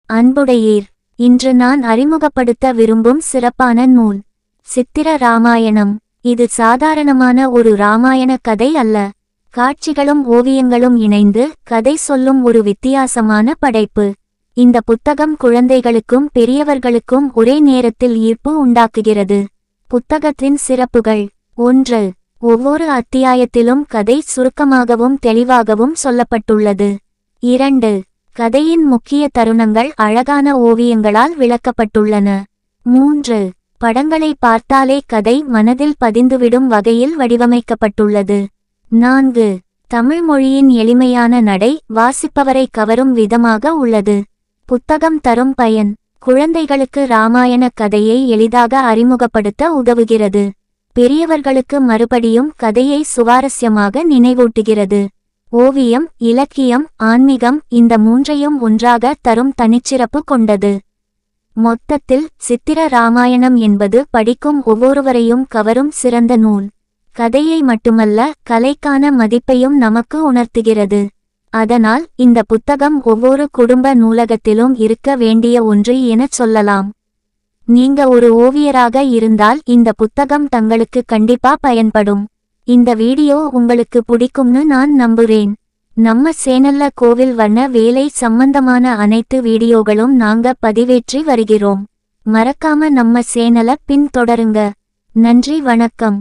அன்புடையீர், இன்று நான் அறிமுகப்படுத்த விரும்பும் சிறப்பான நூல் சித்திர ராமாயணம். இது சாதாரணமான ஒரு ராமாயண கதை அல்ல. காட்சிகளும் ஓவியங்களும் இணைந்து கதை சொல்லும் ஒரு வித்தியாசமான படைப்பு. இந்த புத்தகம் குழந்தைகளுக்கும் பெரியவர்களுக்கும் ஒரே நேரத்தில் ஈர்ப்பு உண்டாக்குகிறது. புத்தகத்தின் சிறப்புகள்: 1. ஒவ்வொரு அத்தியாயத்திலும் கதை சுருக்கமாகவும் தெளிவாகவும் சொல்லப்பட்டுள்ளது. 2. கதையின் முக்கிய தருணங்கள் அழகான ஓவியங்களால் விளக்கப்பட்டுள்ளன. 3. படங்களை பார்த்தாலே கதை மனதில் பதிந்துவிடும் வகையில் வடிவமைக்கப்பட்டுள்ளது. 4. தமிழ் மொழியின் எளிமையான நடை வாசிப்பவரை கவரும் விதமாக உள்ளது. புத்தகம் தரும் பயன்: குழந்தைகளுக்கு ராமாயண கதையை எளிதாக அறிமுகப்படுத்த உதவுகிறது. பெரியவர்களுக்கு மறுபடியும் கதையை சுவாரஸ்யமாக நினைவூட்டுகிறது. ஓவியம், இலக்கியம், ஆன்மீகம் இந்த மூன்றையும் ஒன்றாக தரும் தனிச்சிறப்பு கொண்டது. மொத்தத்தில் சித்திர ராமாயணம் என்பது படிக்கும் ஒவ்வொருவரையும் கவரும் சிறந்த நூல். கதையை மட்டுமல்ல, கலைக்கான மதிப்பையும் நமக்கு உணர்த்துகிறது. அதனால் இந்த புத்தகம் ஒவ்வொரு குடும்ப நூலகத்திலும் இருக்க வேண்டிய ஒன்று எனச் சொல்லலாம். நீங்க ஒரு ஓவியராக இருந்தால் இந்த புத்தகம் தங்களுக்கு கண்டிப்பா பயன்படும். இந்த வீடியோ உங்களுக்கு பிடிக்கும்னு நான் நம்புறேன். நம்ம சேனல்ல கோவில் வண்ண வேலை சம்பந்தமான அனைத்து வீடியோகளும் நாங்க பதிவேற்றி வருகிறோம். மறக்காம நம்ம சேனலை பின்தொடருங்க. நன்றி, வணக்கம்.